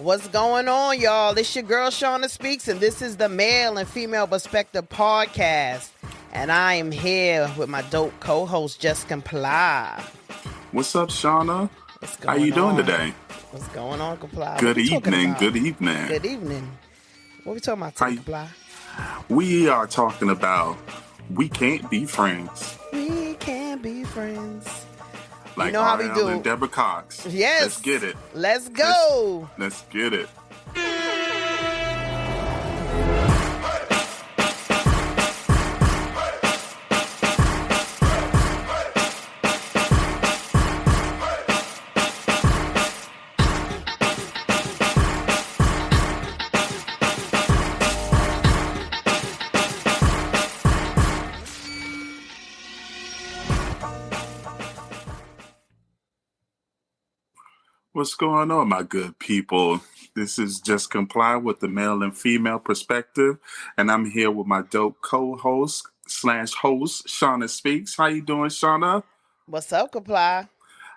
What's going on, y'all? It's your girl, Shawna Speaks, and this is the Male and Female Perspective Podcast. And I am here with my dope co-host, Just Comply. What's up, Shawna? How you doing today? What's going on, Comply? Good evening. Good evening. What are we talking about today, Comply? We are talking about we can't be friends. We can't be friends. Like you know how we do. and Deborah Cox. Yes. Let's get it. Let's go. Let's get it. What's going on, my good people? This is Just Comply with the Male and Female Perspective, and I'm here with my dope co-host / host, Shawna Speaks. How you doing, Shawna? What's up, Comply?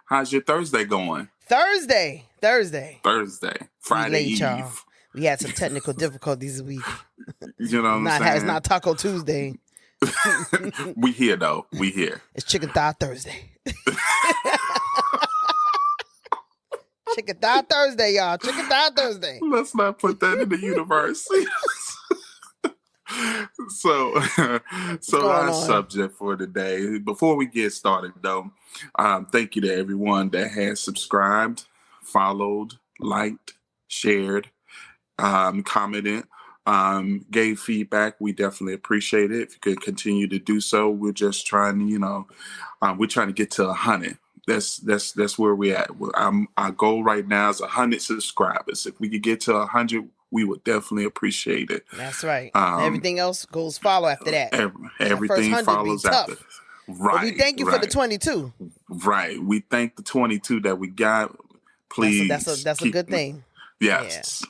How's your Thursday going? Thursday. Friday late, Eve. Y'all. We had some technical difficulties this week. You know what I'm saying? It's not Taco Tuesday. We here, though. We here. It's Chicken Thigh Thursday. Chicken Thigh Thursday, y'all. Chicken Thigh Thursday. Let's not put that in the universe. So our subject for today, before we get started, though, thank you to everyone that has subscribed, followed, liked, shared, commented, gave feedback. We definitely appreciate it. If you could continue to do so, we're just trying to, we're trying to get to 100. That's where we're at. Our goal right now is 100 subscribers. If we could get to 100, we would definitely appreciate it. That's right. Everything else goes follow after that. Everything follows after. Right. But we thank you for the 22. Right. We thank the 22 that we got. Please. That's a good thing. Yes.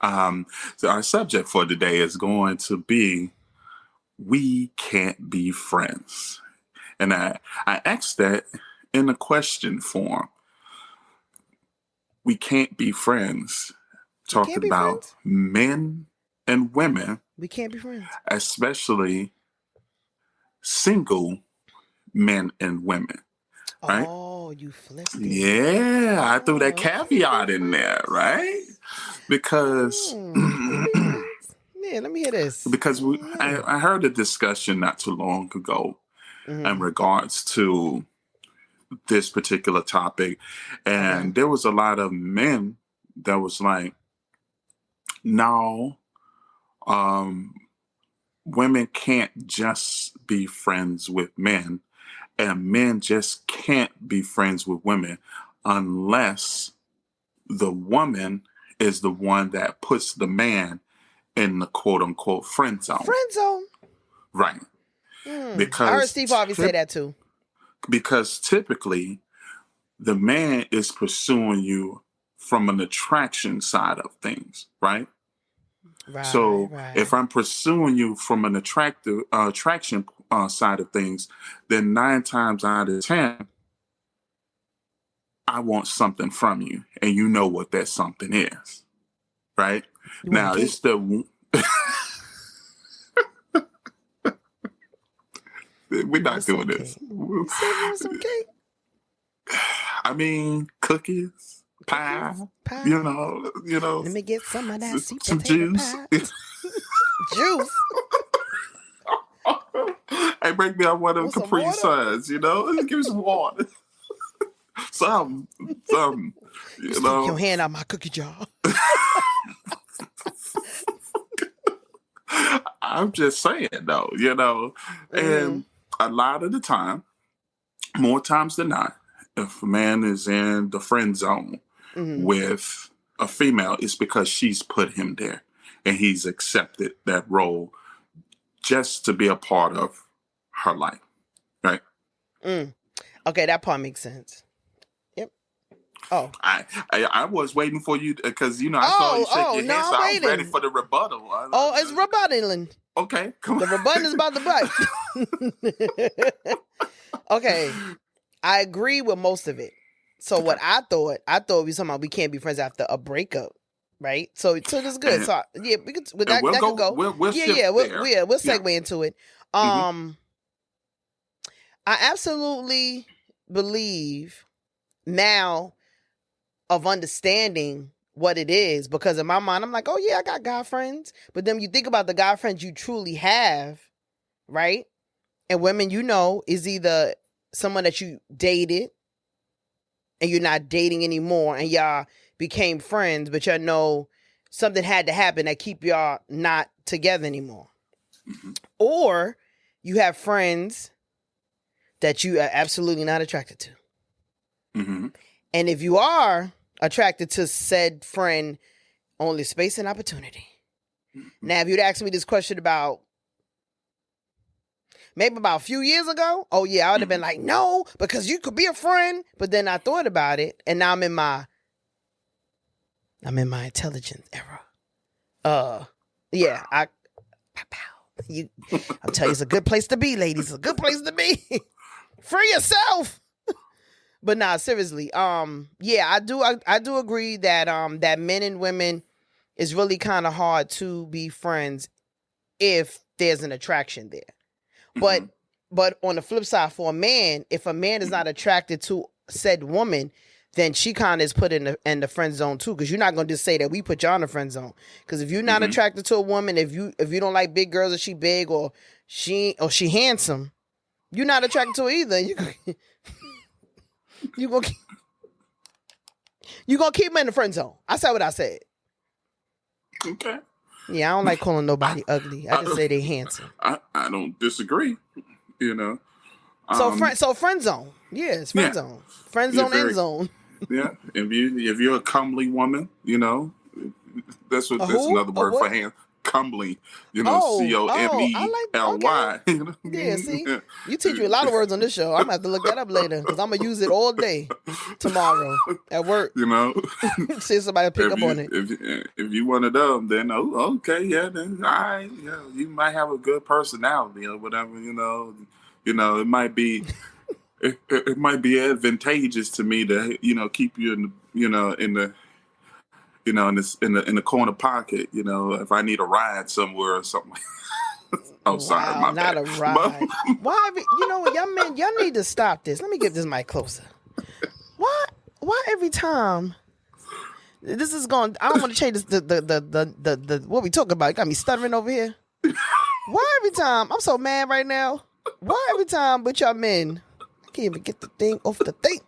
Yeah. So our subject for today is going to be, we can't be friends. And I asked that in a question form. We can't be friends. Talking about friends? Men and women. We can't be friends. Especially single men and women. Right? Oh, you flipped it. Yeah, I threw that caveat in there, right? Because yeah, let me hear this. Because I heard a discussion not too long ago in regards to this particular topic, and there was a lot of men that was like, no, women can't just be friends with men, and men just can't be friends with women unless the woman is the one that puts the man in the quote-unquote friend zone. Friend zone? Right. Because I heard Steve Harvey say that too. Because typically, the man is pursuing you from an attraction side of things, right? Right. So if I'm pursuing you from an attraction side of things, then 9 times out of 10, I want something from you, and you know what that something is, right? Now it's the we're not doing this. Some cake. I mean, cookies, pie. You know. Let me get some of that sweet some potato juice. pie. Juice. Hey, break me out one of them Capri Suns. Give me some water. some. You know. Stick your hand out my cookie jar. I'm just saying, though. And a lot of the time, more times than not, if a man is in the friend zone with a female, it's because she's put him there and he's accepted that role just to be a part of her life, right? Okay, that part makes sense. Yep. Oh, I was waiting for you because I saw you shake your head, so I was ready for the rebuttal. It's rebuttaling. Okay, come on. The rebuttal is about the butt. Okay, I agree with most of it. So what I thought we was talking about we can't be friends after a breakup. right? So this is good. And, So yeah, we could with that we'll that go, could go. we'll We'll segue into it. I absolutely believe now of understanding what it is, because in my mind I'm like, oh yeah, I got guy friends. But then you think about the guy friends you truly have, right? And women, is either someone that you dated and you're not dating anymore and y'all became friends, but y'all know something had to happen that keep y'all not together anymore. Or you have friends that you are absolutely not attracted to. And if you are attracted to said friend, only space and opportunity. Now, if you'd asked me this question about a few years ago, oh yeah, I would have been like, no, because you could be a friend. But then I thought about it, and now I'm in my intelligence era. Yeah, I'll tell you, it's a good place to be, ladies. It's a good place to be. Free yourself. But nah, seriously. Yeah, I do agree that that men and women is really kind of hard to be friends if there's an attraction there. But on the flip side, for a man, if a man is not attracted to said woman, then she kind of is put in the friend zone too. Because you're not gonna just say that we put you on the friend zone. Because if you're not attracted to a woman, if you don't like big girls, or she big, or she handsome, you're not attracted to her either. You gonna keep him in the friend zone. I said what I said. Okay. Yeah, I don't like calling nobody ugly. I just say they handsome. I don't disagree. So friend zone. Yeah, it's friend zone. Friend zone, end zone. Yeah. If you're a comely woman, that's another word for hand. Comely, COMELY. Okay. Yeah, see, you teach me a lot of words on this show. I'm gonna have to look that up later because I'm gonna use it all day tomorrow at work. See if somebody pick up on it. If you one of them, then okay, yeah, then all right, yeah, you might have a good personality or whatever. It might be. It might be advantageous to me to keep you in the corner pocket, if I need a ride somewhere or something. Oh, sorry, my bad. Not a ride. Why? Y'all need to stop this. Let me get this mic closer. Why every time? This is going. I don't want to change this. The what we talking about? You got me stuttering over here. Why every time? I'm so mad right now. Why every time with y'all men? I can't even get the thing off the thing.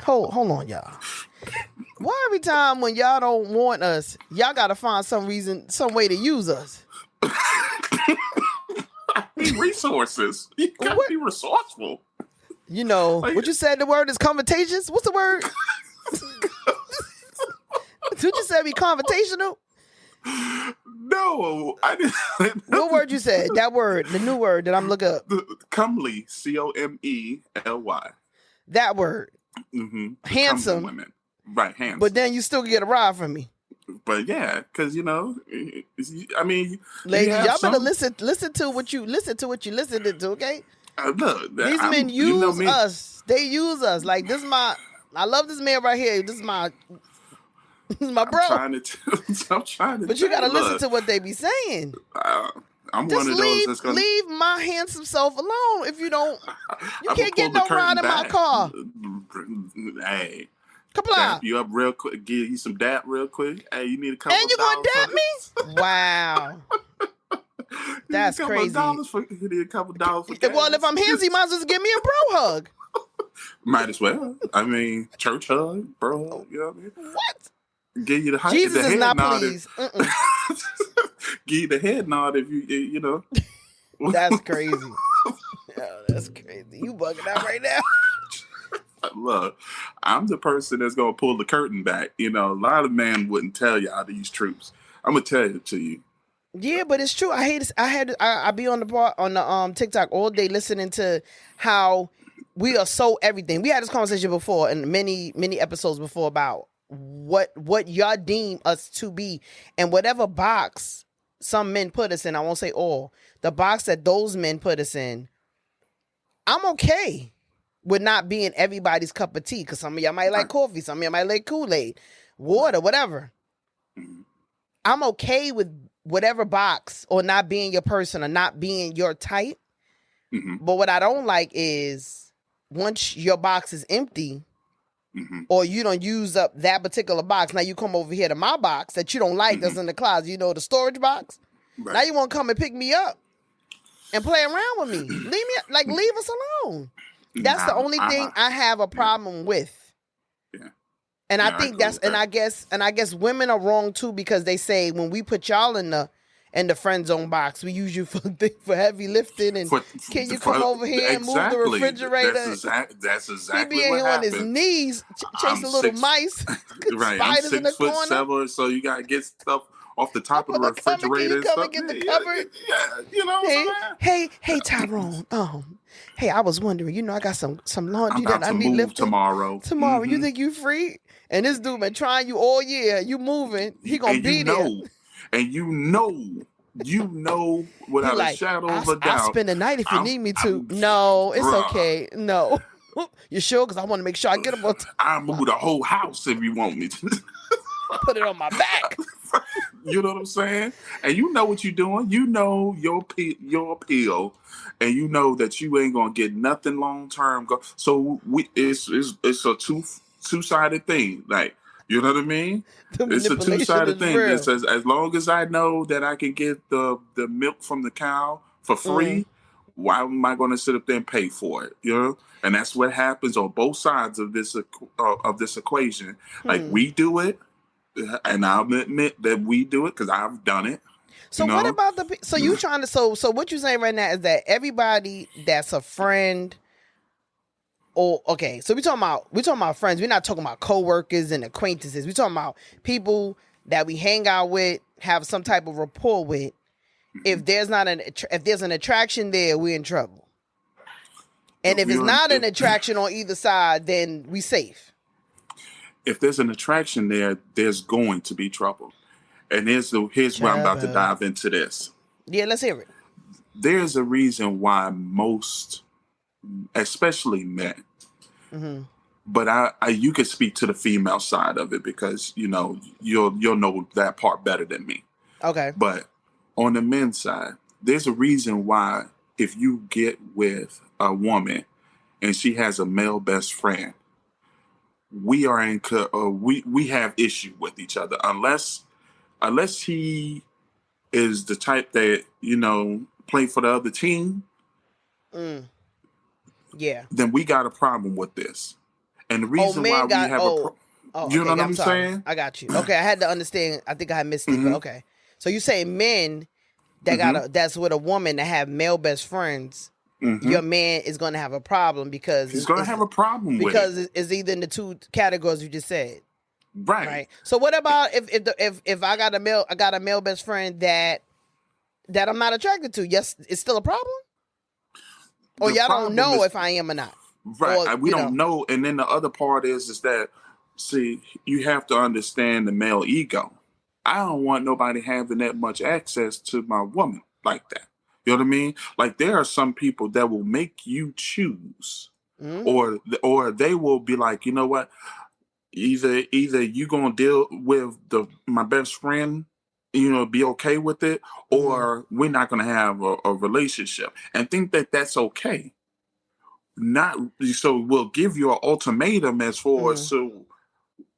Hold on, y'all. Why every time when y'all don't want us, y'all gotta find some reason, some way to use us? Resources. You gotta be resourceful. What you said, the word is conversations? What's the word? Did you say be conversational? No, I didn't. What word you said? That word, the new word that I'm looking up. Comely, COMELY. That word. Handsome. Women. Right, handsome. But then you still get a ride from me. But yeah, because I mean, ladies, y'all better listen to what you listen to, okay? Look, these men use us. They use us. Like I love this man right here. This is my bro. I'm trying to. But you gotta listen to what they be saying. I'm just one of those that's gonna leave my handsome self alone. If you don't, you can't get no ride in my car. Hey. Comply. Dap you up real quick. Give you some dap real quick. Hey, you need a couple. And you gonna dap me? Wow. That's crazy. You need a couple dollars for gas. Well, if I'm handsy, you might as well give me a bro hug. Might as well. I mean, church hug, bro hug. You know what I mean? What? Give you the Jesus the is head not nod. pleased. Give you the head nod if you. That's crazy. That's crazy. You bugging out right now. Look, I'm the person that's gonna pull the curtain back. A lot of men wouldn't tell y'all these truths. I'm gonna tell it to you. Yeah, but it's true. I hate it. I be on the TikTok all day listening to how we are so everything. We had this conversation before in many episodes before about what y'all deem us to be, and whatever box some men put us in. I won't say all. The box that those men put us in, I'm okay with not being everybody's cup of tea, because some of y'all might like coffee, some of y'all might like Kool-Aid, water, whatever. I'm okay with whatever box or not being your person or not being your type. Mm-hmm. But what I don't like is once your box is empty, mm-hmm. or you don't use up that particular box, now you come over here to my box that you don't like, that's in the closet, you know, the storage box. Right. Now you want to come and pick me up and play around with me. Leave us alone. That's the only thing I have a problem with. Yeah. And I think and I guess women are wrong too, because they say when we put y'all in the friend zone box, we use you for heavy lifting and can you come over here and move the refrigerator? That's exactly he be in here happens. On his knees chasing little mice, right? Spiders I'm in the corner. 6'7", so you gotta get stuff off the top of the refrigerator. Can you come and get the cupboard? Yeah, you know what I'm saying? Hey, Tyrone. Hey, I was wondering. You know, I got some laundry that I need lifting tomorrow. Mm-hmm. You think you free? And this dude been trying you all year. You moving? He gonna be there. And you know, without a shadow of a doubt, I'll spend the night if you need me to. No, it's okay. No, you sure? Because I want to make sure I get them on time. I'll move the whole house if you want me to. Put it on my back. You know what I'm saying? And you know what you're doing. You know your appeal, and you know that you ain't gonna get nothing long term. So it's a two-sided thing. Like, you know what I mean? It's a two-sided thing. It says as long as I know that I can get the milk from the cow for free, why am I going to sit up there and pay for it? You know, and that's what happens on both sides of this equation. Like we do it. And I'll admit that we do it because I've done it. So what about so you trying to, so what you're saying right now is that everybody that's a friend, so we're talking about friends. We're not talking about coworkers and acquaintances. We're talking about people that we hang out with, have some type of rapport with. If there's an attraction there, we're in trouble. And if it's not an attraction on either side, then we safe. If there's an attraction there, there's going to be trouble. And here's where I'm about to dive into this. Yeah, let's hear it. There's a reason why most, especially men, but you could speak to the female side of it because, you know, you'll know that part better than me. Okay. But on the men's side, there's a reason why if you get with a woman and she has a male best friend, we are we have issue with each other unless he is the type that, you know, play for the other team. Yeah. Then we got a problem with this. And the reason why we have you know what I'm saying? I got you. Okay, I had to understand. I think I had missed it, but okay. So you say men that that's with a woman that have male best friends. Your man is going to have a problem because he's going to have a problem because it's either in the two categories you just said. Right. So what about if I got a male best friend that I'm not attracted to? Yes, it's still a problem. Or y'all don't know if I am or not. Right. Or, we don't know. And then the other part is that, see, you have to understand the male ego. I don't want nobody having that much access to my woman like that. You know what I mean? Like there are some people that will make you choose, or they will be like, you know what? Either you gonna deal with my best friend, you know, be okay with it, or we're not gonna have a relationship, and think that that's okay. Not so we'll give you an ultimatum as far as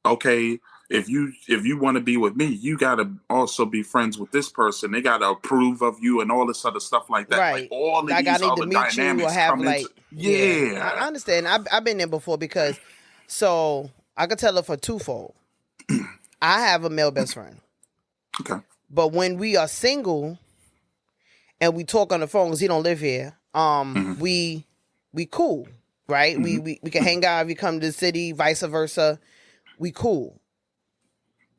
okay. If you want to be with me, you got to also be friends with this person. They got to approve of you and all this other stuff like that. Right. Like all of like these I need other to meet dynamics you or have come like into. Yeah. I understand. I've been there before because so I could tell it for twofold. I have a male best friend. Okay. But when we are single and we talk on the phone because he don't live here, we cool, right? We can hang out if you come to the city, vice versa. We cool.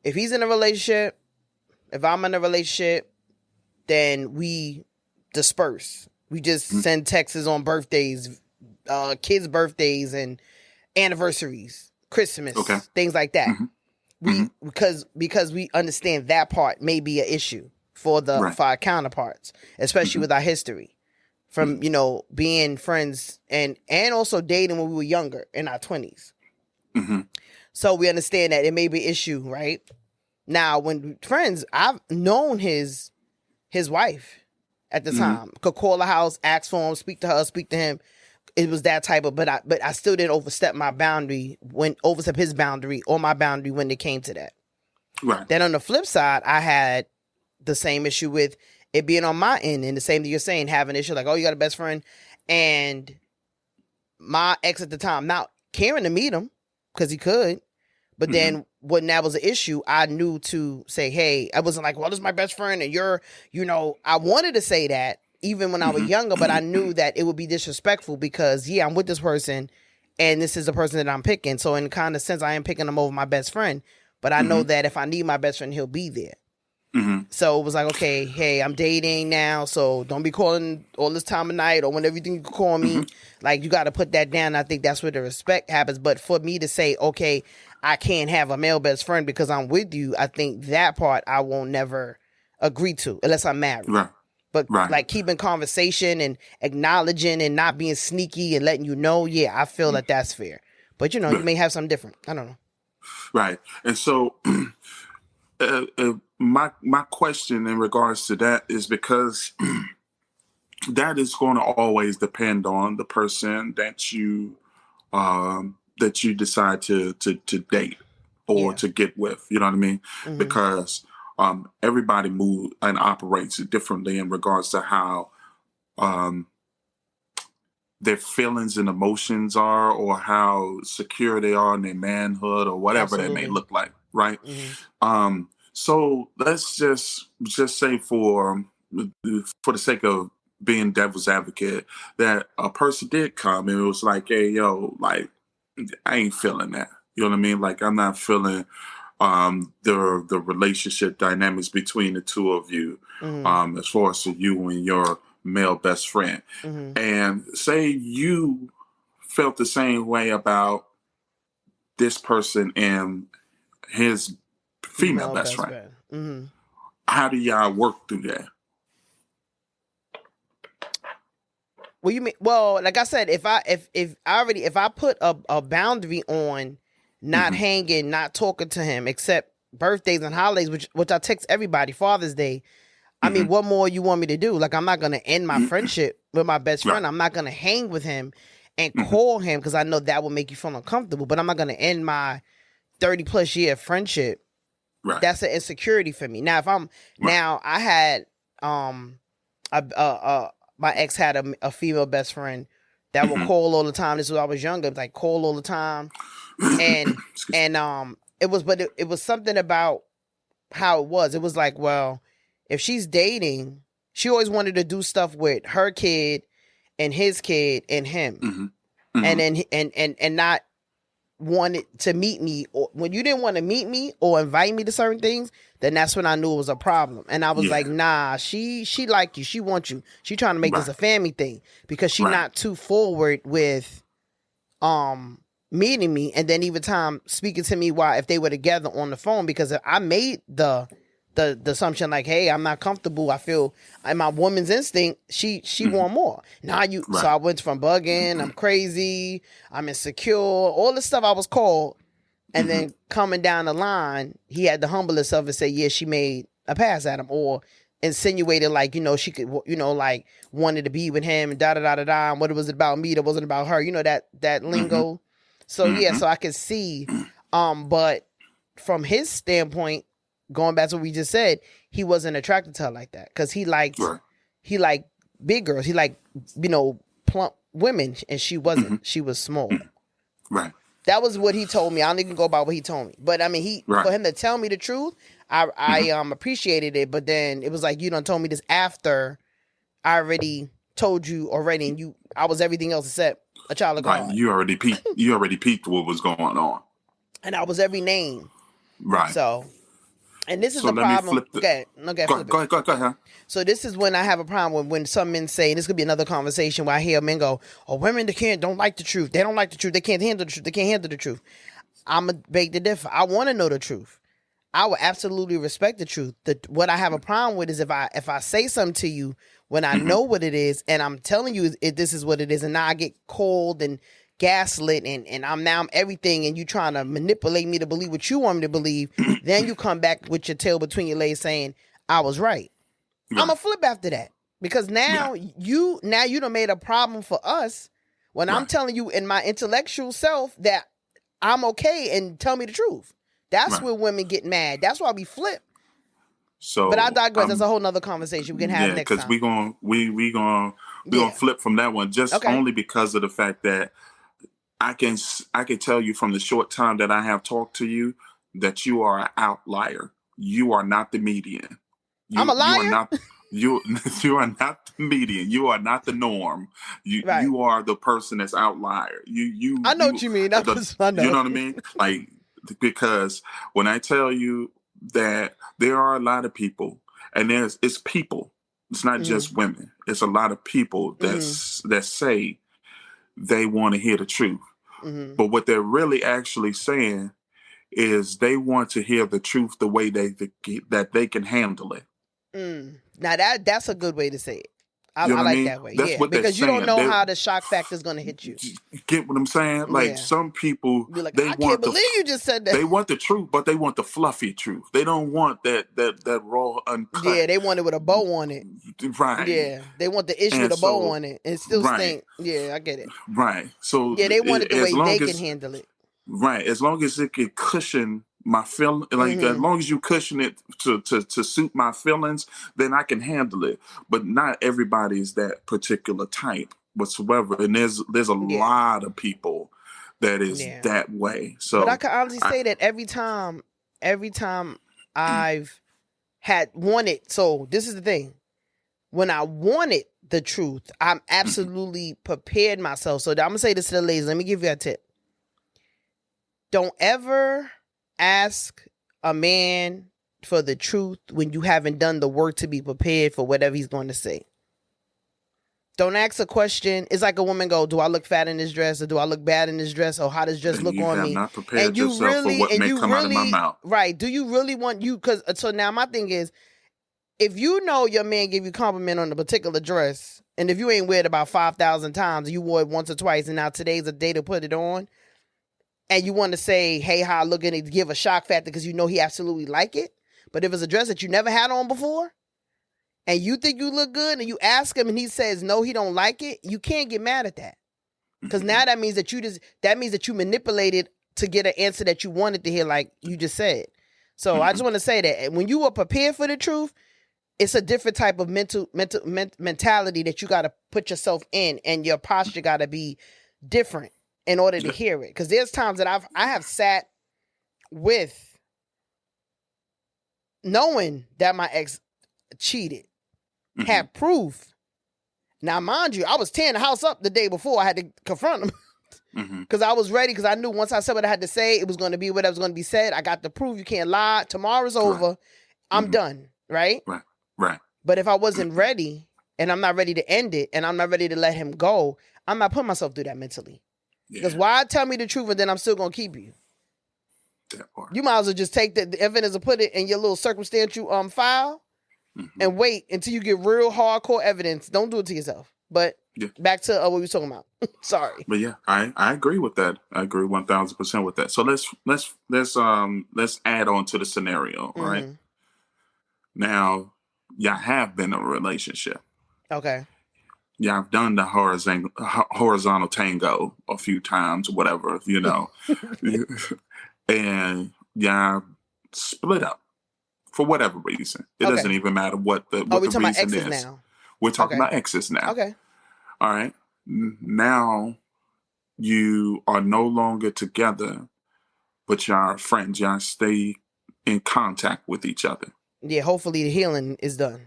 If he's in a relationship, if I'm in a relationship, then we disperse. We just send texts on birthdays, kids' birthdays and anniversaries, Christmas, things like that. We because we understand that part may be an issue for our counterparts, especially with our history from being friends and also dating when we were younger in our 20s. So we understand that it may be an issue, right? Now, when friends, I've known his wife at the time. Could call the house, ask for him, speak to her, speak to him. It was that type of, but I still didn't overstep his boundary or my boundary when it came to that. Right. Then on the flip side, I had the same issue with it being on my end, and the same thing you're saying, having an issue like, oh, you got a best friend, and my ex at the time not caring to meet him because he could, but then when that was an issue, I knew to say, hey, I wasn't like, well, this is my best friend, and I wanted to say that even when I was younger, but I knew that it would be disrespectful because, I'm with this person, and this is the person that I'm picking. So in kind of sense, I am picking him over my best friend, but I know that if I need my best friend, he'll be there. So it was like, okay, hey, I'm dating now, so don't be calling all this time of night or whenever you think you can call me. Like, you got to put that down. I think that's where the respect happens. But for me to say, okay, I can't have a male best friend because I'm with you, I think that part I won't never agree to unless I'm married. Right. But like keeping conversation and acknowledging and not being sneaky and letting you know, I feel that that's fair. But, you may have something different. I don't know. Right. And so my question in regards to that is because that is going to always depend on the person that you decide to date or to get with. You know what I mean? Because everybody moves and operates differently in regards to how their feelings and emotions are, or how secure they are in their manhood, or whatever that may look like, right? So let's just say for the sake of being devil's advocate, that a person did come and it was like, hey, yo, like, I ain't feeling that. You know what I mean? Like, I'm not feeling the relationship dynamics between the two of you, as far as you and your male best friend. And say you felt the same way about this person and his female best friend. How do y'all work through that? Well, you mean, well, like I said, if I put a boundary on not hanging, not talking to him, except birthdays and holidays, which I text everybody, Father's Day. I mean, what more you want me to do? Like, I'm not going to end my friendship with my best friend. I'm not going to hang with him and call him because I know that will make you feel uncomfortable. But I'm not going to end my 30 plus year friendship. Right. That's an insecurity for me. Now, if I'm now, I had my ex had a female best friend that would call all the time. This was when I was younger, like call all the time, and it was something about how it was. It was like, well, if she's dating, she always wanted to do stuff with her kid and his kid and him, and then and not wanted to meet me. Or when you didn't want to meet me or invite me to certain things, then that's when I knew it was a problem. And I was like, nah, she like you, she wants you, she trying to make this a family thing because she not too forward with meeting me, and then even time speaking to me while if they were together on the phone, because I made the assumption like, hey, I'm not comfortable. I feel in my woman's instinct, she want more. Now so I went from bugging, I'm crazy, I'm insecure, all the stuff I was called. And then coming down the line, he had to humble himself and say, yeah, she made a pass at him, or insinuated like, she could, like wanted to be with him and da-da-da-da-da. And what it was about me, that wasn't about her, that lingo. So so I could see, but from his standpoint, going back to what we just said, he wasn't attracted to her like that. Cause he liked big girls. He liked, plump women, and she wasn't, she was small. Right. That was what he told me. I don't even go by what he told me. But I mean, for him to tell me the truth, I appreciated it. But then it was like, you done told me this after I already told you already, and I was everything else except a child of God. You already peeped what was going on. And I was every name. Right. So, and this is the problem. Go ahead. So this is when I have a problem when some men say, and this could be another conversation where I hear men go, oh, women don't like the truth. They don't like the truth. They can't handle the truth. They can't handle the truth. I'm a beg to differ. I want to know the truth. I would absolutely respect the truth. What I have a problem with is if I say something to you when I know what it is, and I'm telling you this is what it is, and now I get cold and gaslit and I'm everything, and you trying to manipulate me to believe what you want me to believe, then you come back with your tail between your legs saying I was right. I'm gonna flip after that, because now you done made a problem for us when I'm telling you in my intellectual self that I'm okay and tell me the truth. That's where women get mad. That's why we flip. So, but I digress. That's a whole nother conversation we can have next time. Yeah, because we gonna flip from that one only because of the fact that I can tell you from the short time that I have talked to you that you are an outlier. You are not the median. I'm a liar. You are not the median. You are not the norm. You are the person that's outlier. I know what you mean. I know. You know what I mean? Like, because when I tell you that there are a lot of people, and it's people. It's not just women. It's a lot of people that say they want to hear the truth. But what they're really actually saying is they want to hear the truth the way that they can handle it. Now that's a good way to say it. I like that way. That's what because you don't know how the shock factor is going to hit you. Get what I'm saying? Like some people, you're like, I can't believe you just said that. They want the truth, but they want the fluffy truth. They don't want that raw, uncut. Yeah, they want it with a bow on it. Right. Yeah, they want the ish with a bow on it and still stink. Yeah, I get it. Right. So yeah, they want it the way they can handle it. Right. As long as it can cushion my feeling, like as long as you cushion it to suit my feelings, then I can handle it. But not everybody is that particular type whatsoever, and there's a lot of people that is that way. So, but I can honestly say that every time I've had wanted. So this is the thing: when I wanted the truth, I'm absolutely prepared myself. So I'm gonna say this to the ladies. Let me give you a tip: don't ever ask a man for the truth when you haven't done the work to be prepared for whatever he's going to say. Don't ask a question. It's like a woman go, do I look fat in this dress, or do I look bad in this dress, or how does dress look on me? Not prepared and you yourself really, for what may come out of my mouth. Right. Do you really want you? Because so now my thing is, if you know your man give you compliment on a particular dress, and if you ain't wear it about 5,000 times, you wore it once or twice, and now today's a day to put it on, and you want to say, hey, how I look in it, to give a shock factor because you know he absolutely like it. But if it's a dress that you never had on before and you think you look good and you ask him and he says, no, he don't like it, you can't get mad at that. Because now that means that you manipulated to get an answer that you wanted to hear, like you just said. So I just want to say that when you are prepared for the truth, it's a different type of mentality that you got to put yourself in, and your posture got to be different in order to hear it. Because there's times that I have sat with knowing that my ex cheated, had proof. Now, mind you, I was tearing the house up the day before I had to confront him. Because I was ready, because I knew once I said what I had to say, it was going to be what was going to be said. I got the proof. You can't lie. Tomorrow's over. I'm done. Right? Right. But if I wasn't ready, and I'm not ready to end it, and I'm not ready to let him go, I'm not putting myself through that mentally. Because why tell me the truth and then I'm still going to keep you? That part. You might as well just take the evidence and put it in your little circumstantial file and wait until you get real hardcore evidence. Don't do it to yourself. But back to what we were talking about. Sorry. But yeah, I agree with that. I agree 1,000% with that. So let's add on to the scenario, right? Now, y'all have been in a relationship. Okay. Yeah, I've done the horizontal tango a few times, whatever, you know. And split up for whatever reason. It doesn't even matter what the reason is. Now? We're talking about exes now. Okay. All right. Now you are no longer together, but y'all are friends. Y'all stay in contact with each other. Yeah, hopefully the healing is done.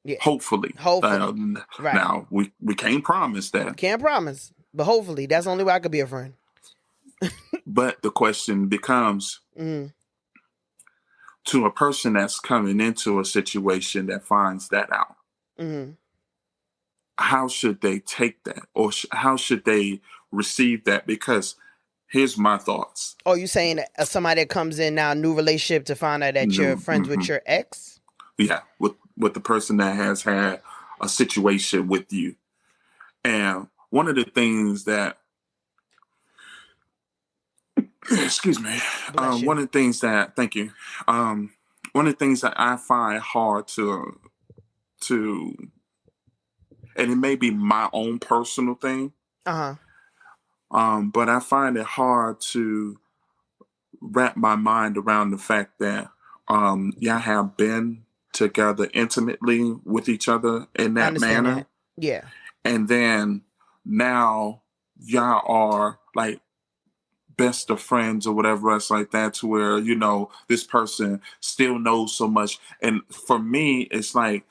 Yeah. Hopefully. Right. Now, we can't promise that. Can't promise. But hopefully, that's the only way I could be a friend. But the question becomes, to a person that's coming into a situation that finds that out, how should they take that? Or how should they receive that? Because here's my thoughts. Oh, you saying that somebody that comes in now, new relationship, to find out that you're friends with your ex? Yeah, with the person that has had a situation with you. And one of the things that Excuse me. Bless you. One of the things that, thank you. One of the things that I find hard to, and it may be my own personal thing, but I find it hard to wrap my mind around the fact that y'all have been together intimately with each other in I that understand manner. that. Yeah. And then now y'all are like best of friends or whatever else like that, to where, you know, this person still knows so much. And for me, it's like,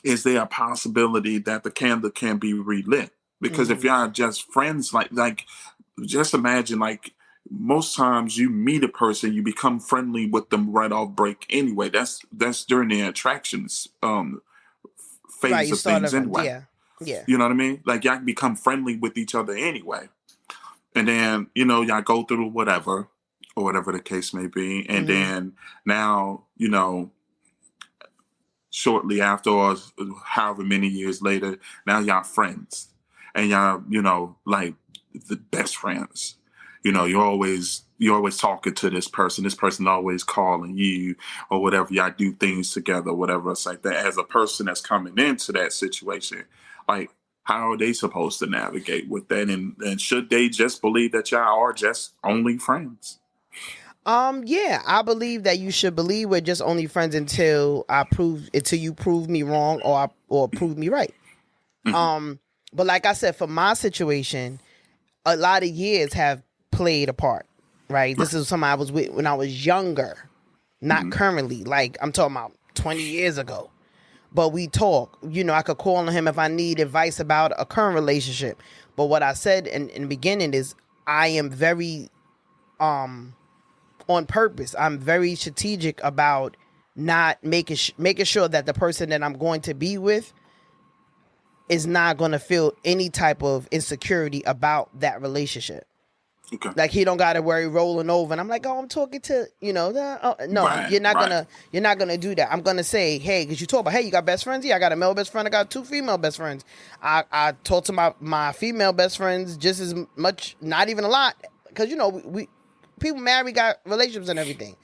is there a possibility that the candle can be relit? Because if y'all just friends, like just imagine, like, most times you meet a person, you become friendly with them right off break anyway. That's during the attractions phase Right, you of start things off, anyway. yeah. You know what I mean? Like, y'all can become friendly with each other anyway. And then, you know, y'all go through whatever, or whatever the case may be. And then now, you know, shortly after, or however many years later, now y'all friends. And y'all, you know, like the best friends. You know, you're always talking to this person always calling you or whatever. Y'all do things together, whatever it's like that. As a person that's coming into that situation, like, how are they supposed to navigate with that? And should they just believe that y'all are just only friends? Yeah, I believe that you should believe we're just only friends until you prove me wrong or prove me right. But like I said, for my situation, a lot of years have played a part, right? This is something I was with when I was younger, not currently. Like, I'm talking about 20 years ago. But we talk. You know, I could call on him if I need advice about a current relationship. But what I said in the beginning is I am very on purpose. I'm very strategic about not making sure that the person that I'm going to be with is not going to feel any type of insecurity about that relationship. Okay. Like, he don't got to worry rolling over, and I'm like, oh, I'm talking to, you know, no, Right, you're not right. gonna do that. I'm gonna say, hey, because you talk about, hey, you got best friends? Yeah, I got a male best friend. I got 2 female best friends. I talk to my female best friends just as much, not even a lot, because, you know, we people marry, got relationships and everything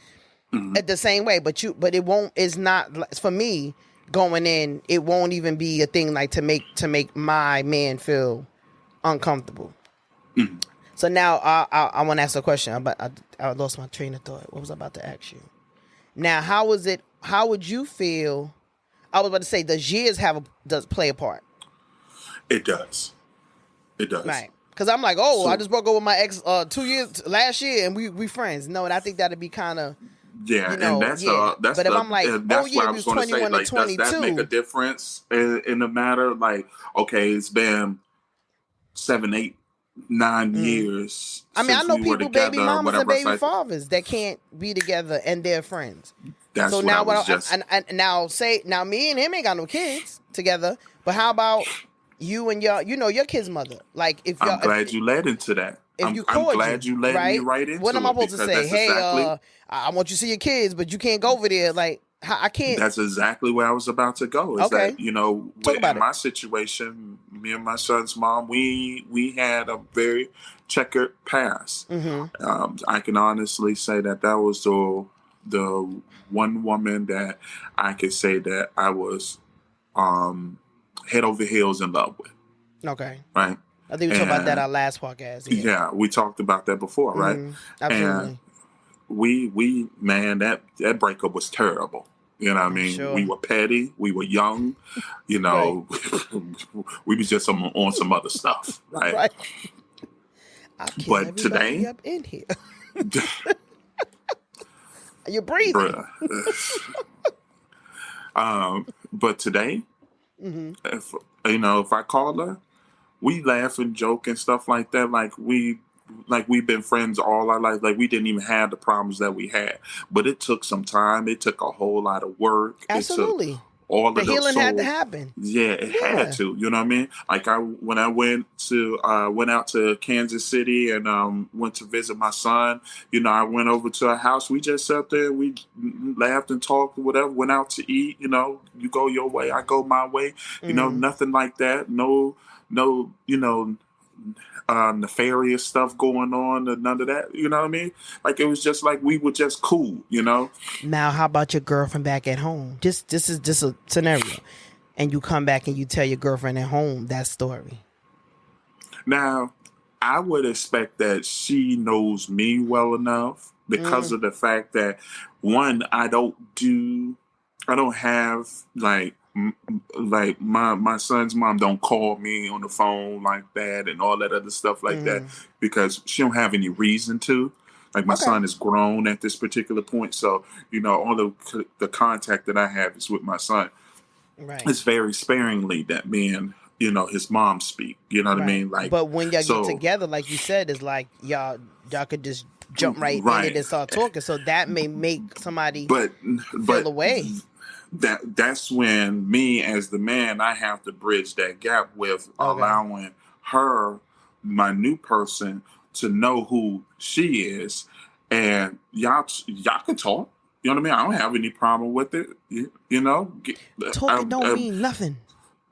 at the same way. But it won't. It's not for me going in. It won't even be a thing like to make my man feel uncomfortable. So now I want to ask a question. I lost my train of thought. What was I about to ask you? Now, how would you feel? I was about to say, does years does play a part? It does. It does. Right. Because I'm like, I just broke up with my ex 2 years last year, and we friends. No, and I think that'd be kind of, Yeah, you and know, yeah. But if I'm like, that's yeah, what I we was was going to say. 21 and Like, does that make a 22. difference in the matter? Like, okay, it's been 7, 8, 9 years I mean, I since know we were people, baby together, or mamas and whatever. It's baby like, fathers that can't be together and they're friends. So that's what I now was just. now me and him ain't got no kids together. But how about you and your kid's mother? Like, I'm glad you led into that. if you I'm glad cordial, you led me right? right What am into I it, supposed to because say? Hey, I want you to see your kids, but you can't go over there. Like, I can't. that's exactly where I was about to go. Is that, Okay, you know, talk in about it. my situation, me and my son's mom, we had a very checkered past. I can honestly say that was the one woman that I could say that I was head over heels in love with. Okay, Right. I think we talked about that And our last podcast. Yeah, yeah, we talked about that before, right? And absolutely. we man, that breakup was terrible. You know what I I'm mean? We sure. were petty, we were young, you Right, know, we was just on some other stuff, right? right. I'll kill But everybody today, up in here. You're breathing. bruh, but today, if you know, if I call her, we laugh and joke and stuff like that, like we've been friends all our life. Like, we didn't even have the problems that we had, but it took some time. It took a whole lot of work. It took Absolutely. all The of those. healing had to So happen. yeah, it had Yeah. to. You know what I mean? Like, when I went out to Kansas City and went to visit my son. You know, I went over to a house. We just sat there. We laughed and talked, whatever. Went out to eat. You know, you go your way, I go my way. You know, nothing like that. No, you know, nefarious stuff going on and none of that. You know what I mean? Like, it was just like we were just cool, you know? Now, how about your girlfriend back at home? This is just a scenario. And you come back and you tell your girlfriend at home that story. Now, I would expect that she knows me well enough because of the fact that, one, I don't have like my son's mom don't call me on the phone like that and all that other stuff like that, because she don't have any reason to. Like, my son is grown at this particular point, so all the contact that I have is with my son. Right. It's very sparingly that me and his mom speak. You know what I mean? Like, but when y'all get together, like you said, it's like y'all could just jump right in it and start talking. So that may make somebody feel away. That's when me as the man, I have to bridge that gap with allowing her, my new person, to know who she is, and y'all can talk. You know what I mean? I don't have any problem with it. Talking don't mean nothing.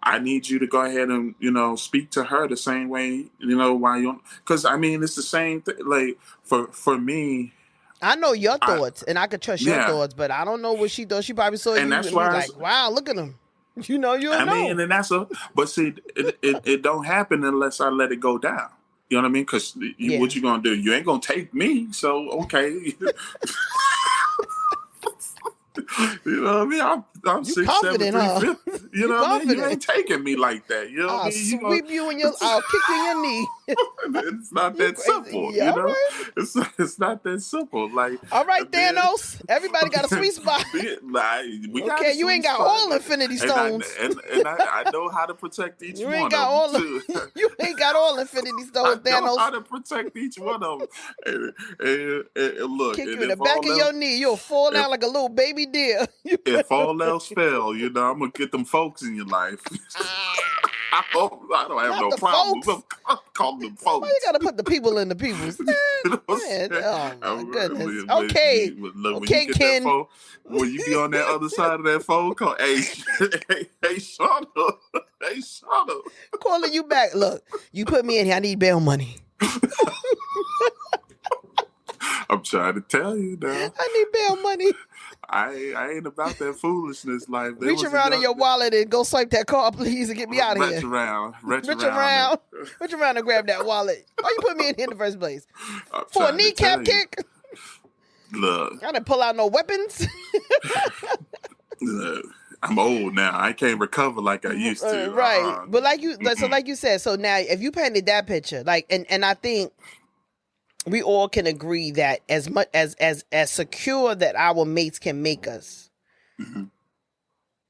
I need you to go ahead and speak to her the same way. Because I mean, it's the same thing. Like, for me, I know your thoughts, and I could trust your thoughts, but I don't know what she thought. She probably saw you and be like, "Wow, look at him." You know. I mean, and but see, it don't happen unless I let it go down. You know what I mean? Because what you gonna do? You ain't gonna take me. So okay. You know what I mean? I'm 6'7", 350. You know what I mean? You ain't taking me like that. You know what I mean? I'll sweep you in your. I'll kick you in your knee. It's not that simple. You know, right? It's not that simple. Like, all right, Thanos. Everybody got a sweet spot. Okay, you ain't got all Infinity Stones. And I know how to protect each one of them too. You ain't got all Infinity Stones, Thanos. I know how to protect each one of them. And look, kick you in the back of your knee. You'll fall down like a little baby deer. If all else fail, I'm gonna get them folks in your life. I don't have no problem. Call them folks. Why you gotta put the people in the peoples? Man, oh my goodness. Okay, Ken. When you be on that other side of that phone call, hey, Shawna. Hey, Shawna. Calling you back. Look, you put me in here. I need bail money. I'm trying to tell you now. I need bail money. I ain't about that foolishness life. Reach around in your wallet and go swipe that card, please, and get me out of here. Reach around and grab that wallet. Why you put me in here in the first place? For a kneecap kick? Look. I didn't pull out no weapons. Look, I'm old now. I can't recover like I used to. Right. But like you said, so now if you painted that picture, like, and I think we all can agree that as much as secure that our mates can make us,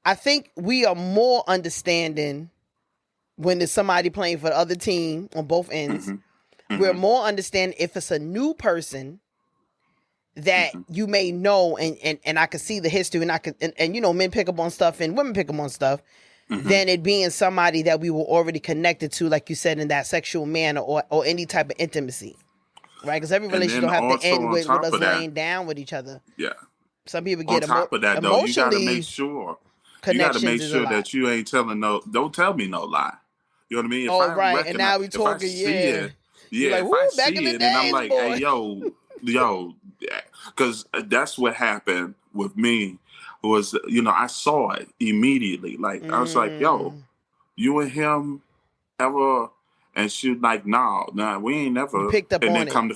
I think we are more understanding when there's somebody playing for the other team on both ends. We're more understanding if it's a new person that you may know, and I can see the history, and I can and men pick up on stuff and women pick up on stuff, than it being somebody that we were already connected to, like you said, in that sexual manner or any type of intimacy. Right, because every relationship don't have to end with us laying down with each other. Yeah. Some people get on top of that, though, you got to make sure. You got to make sure that you ain't telling don't tell me no lie. You know what I mean? If right. And now we talking, like, if I see it, and I'm like, boy. Hey, yo, because that's what happened with me. Was I saw it immediately. Like I was like, yo, you and him ever? And she was like, nah, we ain't never. You picked up and on then it. Come to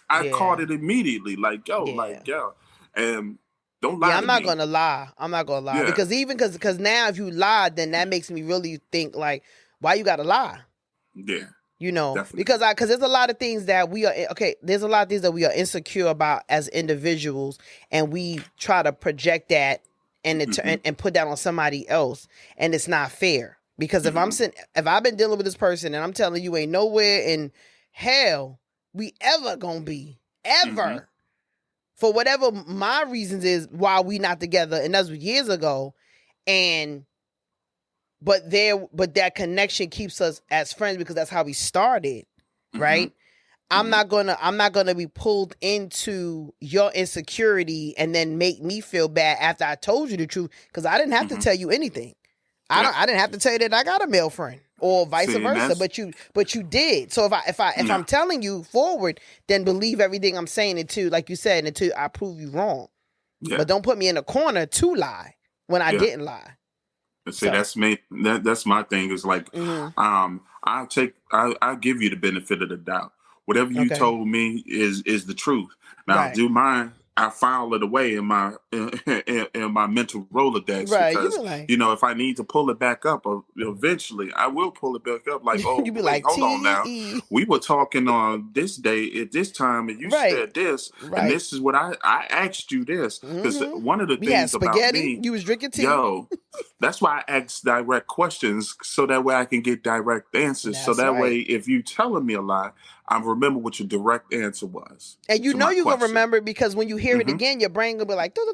I caught it immediately. Like, yo, and don't lie. I'm not gonna lie. Because now if you lie, then that makes me really think like, why you gotta lie? Yeah. Definitely. because there's a lot of things that we are there's a lot of things that we are insecure about as individuals, and we try to project that and and put that on somebody else, and it's not fair. Because if I've been dealing with this person and I'm telling you ain't nowhere in hell we ever gonna be, ever, for whatever my reasons is why we not together, and that was years ago, but that connection keeps us as friends because that's how we started, right? I'm not gonna be pulled into your insecurity and then make me feel bad after I told you the truth, because I didn't have to tell you anything. I didn't have to tell you that I got a male friend. or vice versa. But you did. So if I'm telling you forward, then believe everything I'm saying until, like you said, until I prove you wrong. Yeah. But don't put me in a corner to lie when I didn't lie. See, that's me. That's my thing. Is like, I'll give you the benefit of the doubt. Whatever you told me is the truth. Now, do mine. I file it away in my mental Rolodex because if I need to pull it back up, eventually I will pull it back up. Like, oh, wait, hold on now. We were talking on this day at this time, and you said this, and this is what I asked you this because one of the things about me, you was drinking tea. Yo, that's why I ask direct questions so that way I can get direct answers. That's so that way, if you telling me a lie, I remember what your direct answer was. And you're going to remember because when you hear it again, your brain going to be like, that's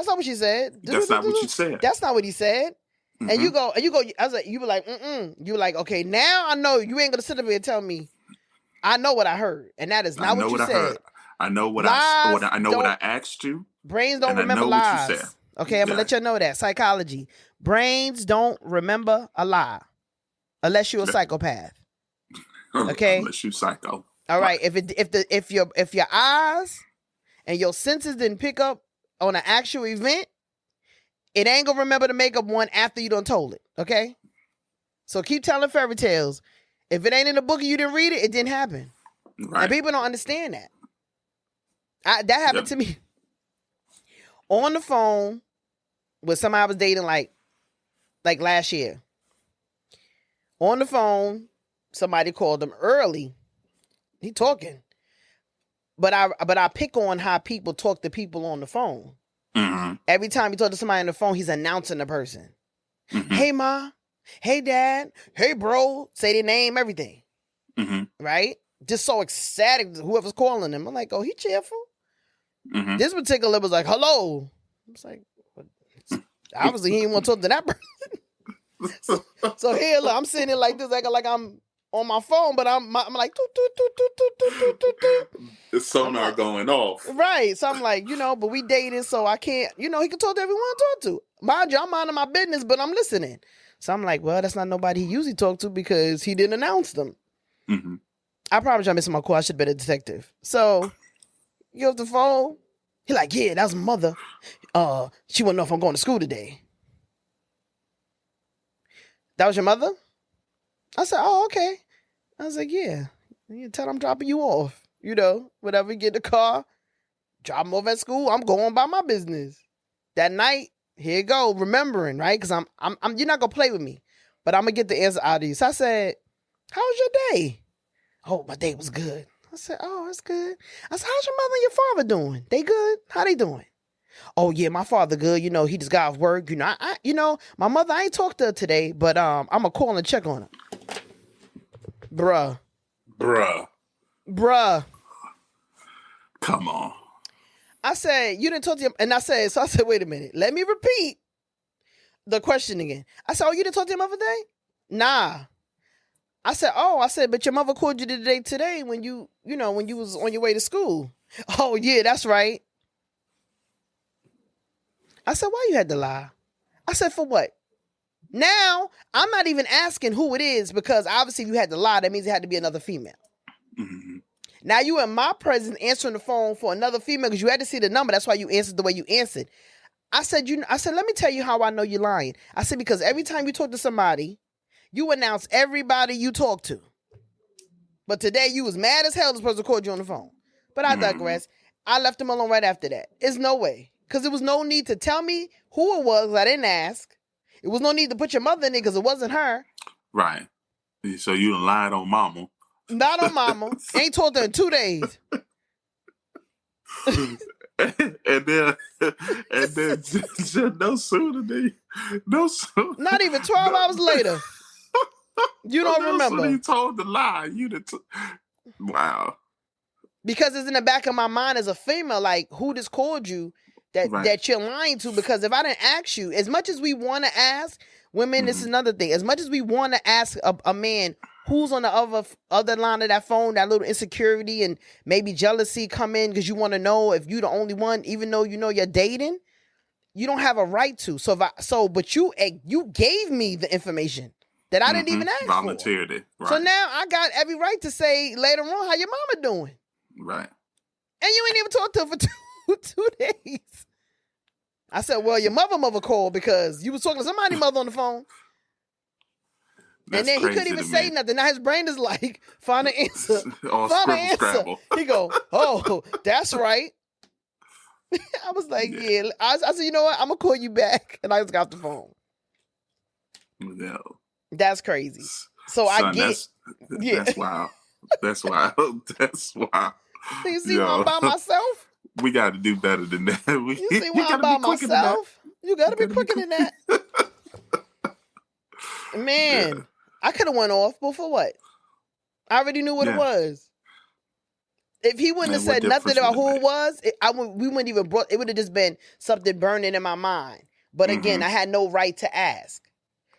not what she said. That's not what you said. That's not what he said. And you go, I was like, you were like, You like, okay, now I know you ain't going to sit up here and tell me, I know what I heard. And that is not what you said. I know what I know what I asked you. Brains don't remember lies. What you said. Okay, I'm going to let you know that. Psychology. Brains don't remember a lie unless you're a psychopath. Okay. Unless you psycho. All right. If your eyes and your senses didn't pick up on an actual event, it ain't gonna remember to make up one after you done told it. Okay. So keep telling fairy tales. If it ain't in the book and you didn't read it, it didn't happen. Right. And people don't understand that. That happened to me on the phone with somebody I was dating like last year. On the phone. Somebody called him early. He talking. But I pick on how people talk to people on the phone. Mm-hmm. Every time you talk to somebody on the phone, he's announcing the person. Mm-hmm. Hey, Ma. Hey, Dad. Hey, bro. Say their name, everything. Mm-hmm. Right? Just so ecstatic, whoever's calling him. I'm like, oh, he cheerful. Mm-hmm. This particular was like, hello. I was like, obviously he didn't want to talk to that person. so here, look, I'm sitting here like this, like I'm on my phone, but I'm like, the sonar going off. Right. So I'm like, but we dated, so I can't, he can talk to everyone I talk to. Mind you, I'm minding my business, but I'm listening. So I'm like, well, that's not nobody he usually talk to because he didn't announce them. Mm-hmm. I promise you I'm missing my call. I should have been a detective. So he goes the phone. He like, yeah, that's my mother. She want to know if I'm going to school today. That was your mother? I said, oh, okay. I was like, yeah. You tell I'm dropping you off. Whatever, get the car, drop him off at school. I'm going by my business. That night, here you go, remembering, right? Because I'm you're not gonna play with me, but I'm gonna get the answer out of you. So I said, how was your day? Oh, my day was good. I said, oh, that's good. I said, how's your mother and your father doing? They good? How they doing? Oh yeah, my father good. He just got off work. My mother, I ain't talked to her today, but I'm gonna call and check on her. Bruh. Come on. I said, you didn't talk to him. And I said, wait a minute. Let me repeat the question again. I said, oh, you didn't talk to him other day? Nah. I said, but your mother called you today when you was on your way to school. Oh yeah, that's right. I said, why you had to lie? I said, for what? Now, I'm not even asking who it is because obviously if you had to lie, that means it had to be another female. Mm-hmm. Now you in my presence answering the phone for another female because you had to see the number. That's why you answered the way you answered. I said, let me tell you how I know you're lying. I said, because every time you talk to somebody, you announce everybody you talk to. But today you was mad as hell this person called you on the phone. But I digress. I left him alone right after that. There's no way. Because there was no need to tell me who it was. I didn't ask. It was no need to put your mother in it because it wasn't her. Right. So you done lied on mama. Not on mama. Ain't talked to her in 2 days. and then no sooner. Not even 12 hours later. You don't remember. So you told the lie. Wow. Because it's in the back of my mind as a female, like, who just called you that you're lying to? Because if I didn't ask you, as much as we want to ask women, this is another thing. As much as we want to ask a man who's on the other line of that phone, that little insecurity and maybe jealousy come in because you want to know if you're the only one, even though you're dating, you don't have a right to. But you gave me the information. that I didn't even ask Volunteered for. it. Right. So now I got every right to say later on, how your mama doing? Right. And you ain't even talked to her for two days. I said, well, your mother called because you was talking to somebody's mother on the phone. That's and then he couldn't even say nothing. Now his brain is like, find an answer. Find an answer. Scrabble. He go, oh, that's right. I was like, yeah. I said, you know what? I'm going to call you back. And I just got off the phone. No. That's crazy. So Son, I get. That's wild. That's wild. That's wild. So you see why I'm by myself? We got to do better than that. You see why I'm by myself? You got to be quicker than that. Man, yeah. I could have went off, but for what? I already knew what it was. If he wouldn't have said nothing about who it was, we wouldn't even brought. It would have just been something burning in my mind. But again, I had no right to ask.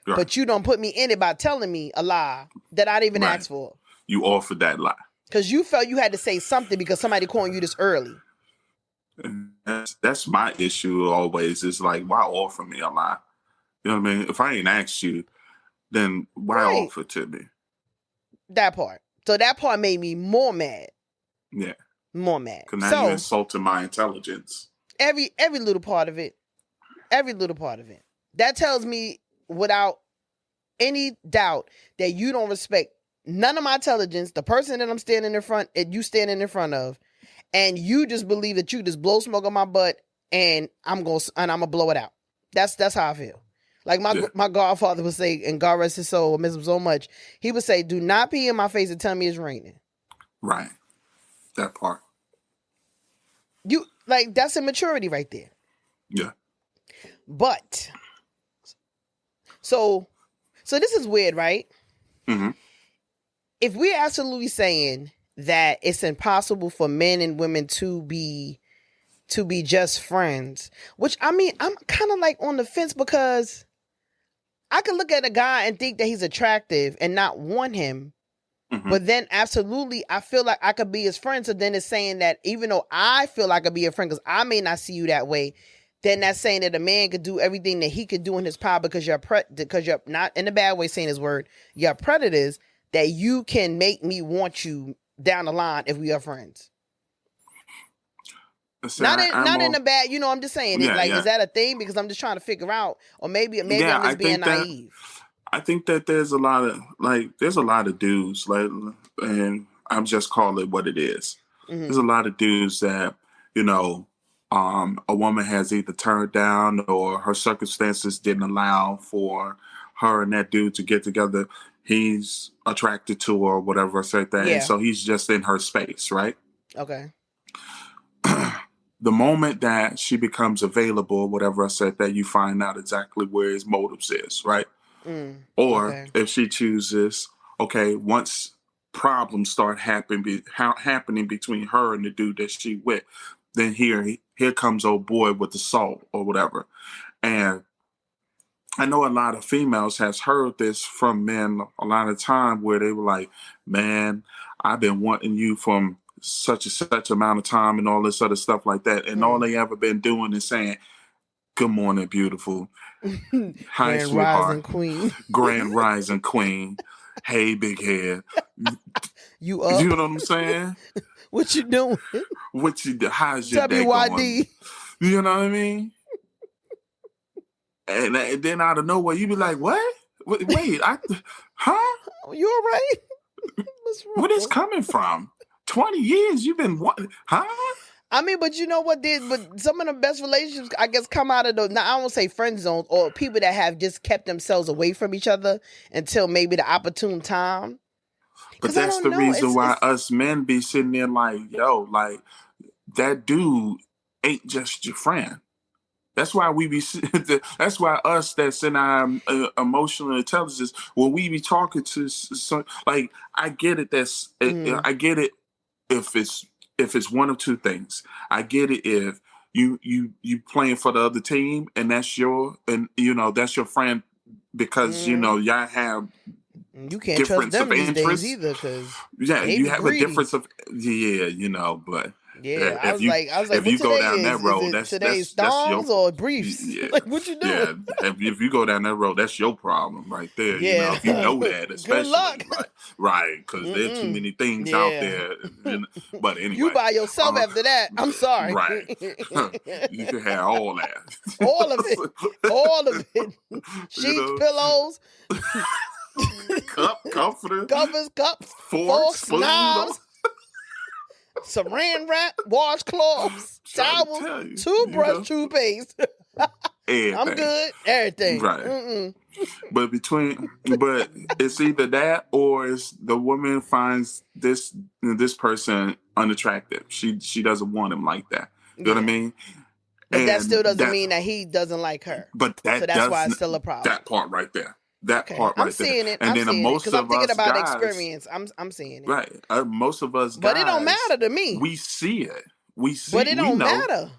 Right. But you don't put me in it by telling me a lie that I didn't even ask for. You offered that lie. Because you felt you had to say something because somebody calling you this early. And that's my issue always, is like, why offer me a lie? You know what I mean? If I ain't asked you, then why offer to me? That part. So that part made me more mad. Yeah. More mad. Because now you insulted my intelligence. Every little part of it. Every little part of it. That tells me without any doubt that you don't respect none of my intelligence, the person that I'm standing in front, you standing in front of, and you just believe that you just blow smoke on my butt and I'm gonna blow it out. That's how I feel. Like my godfather would say, and God rest his soul, I miss him so much. He would say, "Do not pee in my face and tell me it's raining." Right. That part. You like that's immaturity right there. Yeah. But so this is weird, right? Mm-hmm. If we're absolutely saying that it's impossible for men and women to be just friends, which I mean, I'm kind of like on the fence because I could look at a guy and think that he's attractive and not want him. Mm-hmm. But then absolutely, I feel like I could be his friend. So then it's saying that even though I feel like I could be a friend because I may not see you that way, then that's saying that a man could do everything that he could do in his power because you're not in a bad way saying his word. You're predators that you can make me want you down the line if we are friends. So not in a bad, I'm just saying is that a thing? Because I'm just trying to figure out, or maybe I'm just being naive. I think that there's a lot of dudes, like, and I'm just call it what it is. Mm-hmm. There's a lot of dudes that, a woman has either turned down or her circumstances didn't allow for her and that dude to get together. He's attracted to her or whatever, like that. Yeah. And so he's just in her space, right? Okay. The moment that she becomes available, whatever I said, that you find out exactly where his motives is, right? Or if she chooses, once problems start happening between her and the dude that she with, then here comes old boy with the salt or whatever. And I know a lot of females has heard this from men a lot of time where they were like, man, I've been wanting you from such and such amount of time and all this other stuff like that. And all they ever been doing is saying, good morning, beautiful. Hi, Grand sweetheart. Rising Queen. Grand Rising Queen. Hey, big head. You up? You know what I'm saying? What you doing? How's your day going? You know what I mean? And then out of nowhere, you be like, what? Wait, huh? You all right? What's wrong? Where this coming from? 20 years you've been, huh? I mean, but you know what? But some of the best relationships, I guess, come out of those. Now, I won't say friend zones or people that have just kept themselves away from each other until maybe the opportune time. But that's the reason why us men be sitting there like, yo, like that dude ain't just your friend. That's why that's why us that's in our emotional intelligence, when we be talking to like, I get it. I get it if it's one of two things. I get it if you playing for the other team and that's your friend because y'all have you can't trust them these days either because you have a difference of but Yeah, I was like, if what you go today down that is? Is road, it today's thongs or briefs? yeah, Like, what you yeah. doing? If you go down that road, that's your problem right there. You know, Yeah. if you know that, Good luck. especially right, because there are too many things out Yeah. there. But You anyway, by yourself after that. I'm sorry. right, you can have all that, All of it. All of it. you Sheets, know, pillows, comforter, covers, cups, forks, forks, food. knives, saran wrap, washcloths, Trying to towels, tell you, toothbrush, toothpaste. I'm everything. good. Everything. Right. But it's either that or it's the woman finds this person unattractive. She doesn't want him like that. You know what I mean? But that still doesn't that, mean that he doesn't like her. But that So that's why it's still a problem. That part right there. That Okay, part right I'm seeing there. it. And I'm then seeing it most because I'm of thinking us about guys, experience. I'm seeing it. Right. Most of us guys, but it don't matter to me. We see it. But it don't know. matter.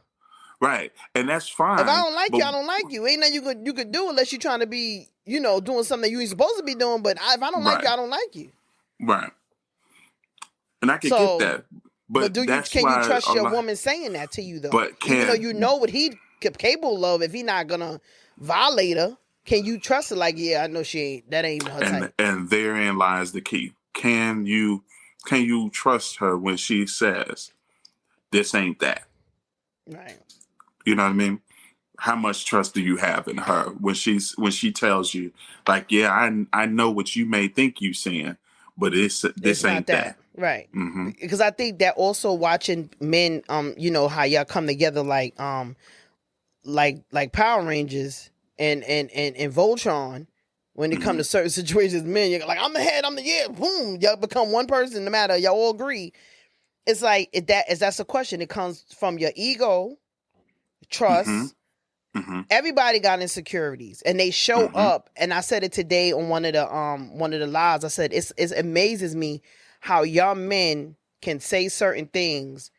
Right. And that's fine. If I don't like you, I don't like you. Ain't nothing you could do unless you're trying to be, doing something you ain't supposed to be doing. But if I don't like you, I don't like you. Right. And I can get that. But can you trust your woman saying that to you though? But even though you know what he's capable of, if he's not gonna violate her, can you trust her? Like, yeah, I know she ain't. That ain't her type. And therein lies the key. Can you trust her when she says, "This ain't that"? Right. You know what I mean? How much trust do you have in her when she tells you, like, yeah, I know what you may think you seeing, but this ain't that. Right. Mm-hmm. Because I think that also watching men, how y'all come together like Power Rangers and Voltron, when it come to certain situations, men, you're like, I'm the head, boom, y'all become one person, no matter, y'all all agree. It's like, that's a question. It comes from your ego, trust. Mm-hmm. Everybody got insecurities and they show up. And I said it today on one of the lives. I said, it amazes me how young men can say certain things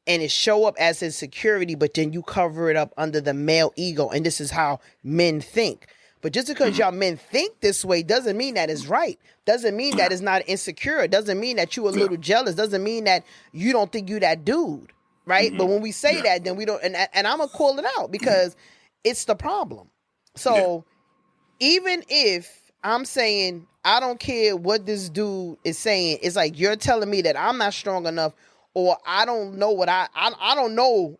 and it show up as insecurity, but then you cover it up under the male ego. And this is how men think. But just because y'all men think this way doesn't mean that it's right. Doesn't mean that it's not insecure. Doesn't mean that you a little jealous. Doesn't mean that you don't think you that dude. Right. But when we say that, then we don't. And I'm going to call it out because it's the problem. So even if I'm saying, I don't care what this dude is saying, it's like you're telling me that I'm not strong enough, or I don't know what I don't know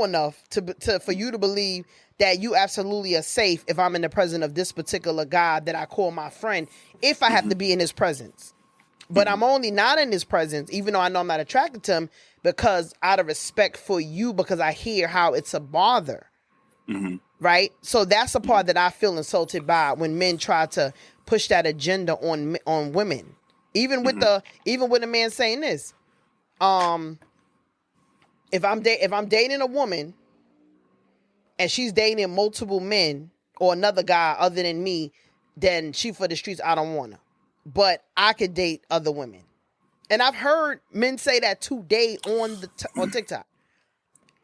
enough to for you to believe that you absolutely are safe if I'm in the presence of this particular guy that I call my friend, if I have to be in his presence. But I'm only not in his presence, even though I know I'm not attracted to him, because out of respect for you, because I hear how it's a bother. Right? So that's the part that I feel insulted by when men try to push that agenda on women. Even with a man saying this. If I'm dating a woman and she's dating multiple men or another guy other than me, then she for the streets, I don't want her. But I could date other women. And I've heard men say that today on TikTok.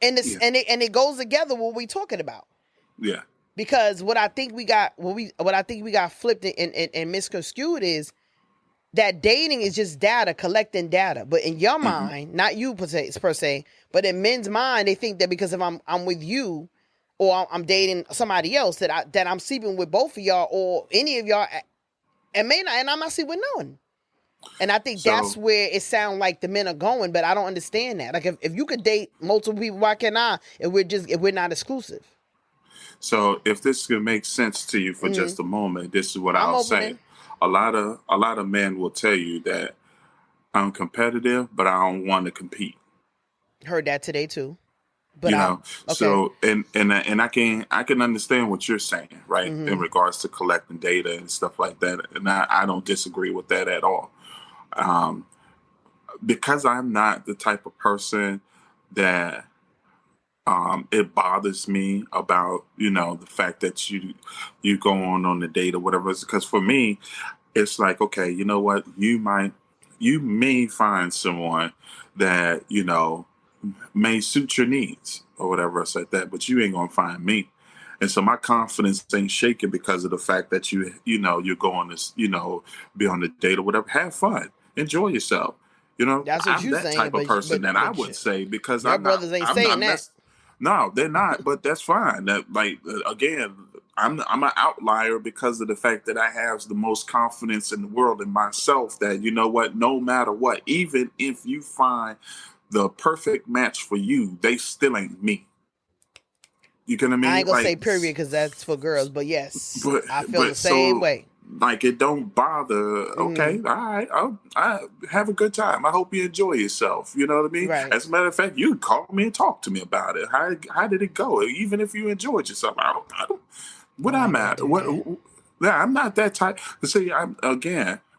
And it goes together with what we talking about. Yeah. Because what I think we got flipped and misconstrued is that dating is just data, collecting data. But in your mind, not you per se, but in men's mind, they think that because if I'm with you or I'm dating somebody else that I'm sleeping with both of y'all or any of y'all, and I'm not sleeping with no one. And I think that's where it sounds like the men are going, but I don't understand that. Like if you could date multiple people, why can't I? If we're not exclusive. So if this could make sense to you for just a moment, this is what I'll say. A lot of men will tell you that I'm competitive, but I don't want to compete. Heard that today too. But so and I can understand what you're saying, right? In regards to collecting data and stuff like that. And I don't disagree with that at all. Because I'm not the type of person that it bothers me about, the fact that you go on the date or whatever. Because for me, it's like, okay, you know what? You may find someone that, may suit your needs or whatever else like that, but you ain't going to find me. And so my confidence ain't shaken because of the fact that you're going to, be on the date or whatever. Have fun. Enjoy yourself. You know, That's what I'm you that saying, type of person that I would say, because your brothers ain't saying that. No, they're not, but that's fine. That, like, again, I'm an outlier because of the fact that I have the most confidence in the world in myself, that, you know what, no matter what, even if you find the perfect match for you, they still ain't me. You get what I mean? I ain't gonna say period because that's for girls, but yes, I feel the same way. Like, it don't bother. Okay, all right, I have a good time. I hope you enjoy yourself. You know what I mean? Right. As a matter of fact, you call me and talk to me about it. How did it go? Even if you enjoyed yourself, I don't what I'm at. Yeah, I'm not that type. See,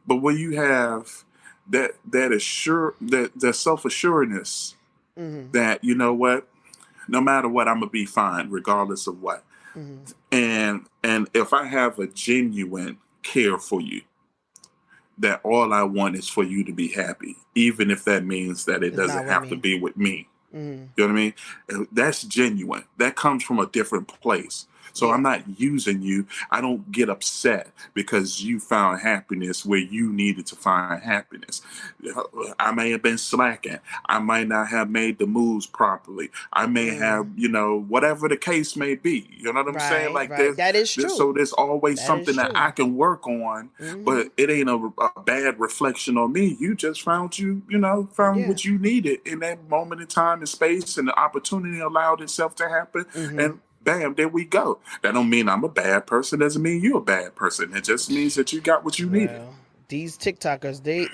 but when you have that self assuredness, that, you know what, no matter what, I'm gonna be fine regardless of what. And if I have a genuine care for you, that all I want is for you to be happy, even if that means that it doesn't have to be with me. You know what I mean? That's genuine. That comes from a different place. So I'm not using you. I don't get upset because you found happiness where you needed to find happiness. I may have been slacking. I might not have made the moves properly. I may have, you know, whatever the case may be. You know what I'm saying? Like, that is true. So there's always something that I can work on, but it ain't a bad reflection on me. You just found what you needed in that moment in time and space, and the opportunity allowed itself to happen. And bam, there we go. That don't mean I'm a bad person. Doesn't mean you're a bad person. It just means that you got what you needed. These TikTokers, they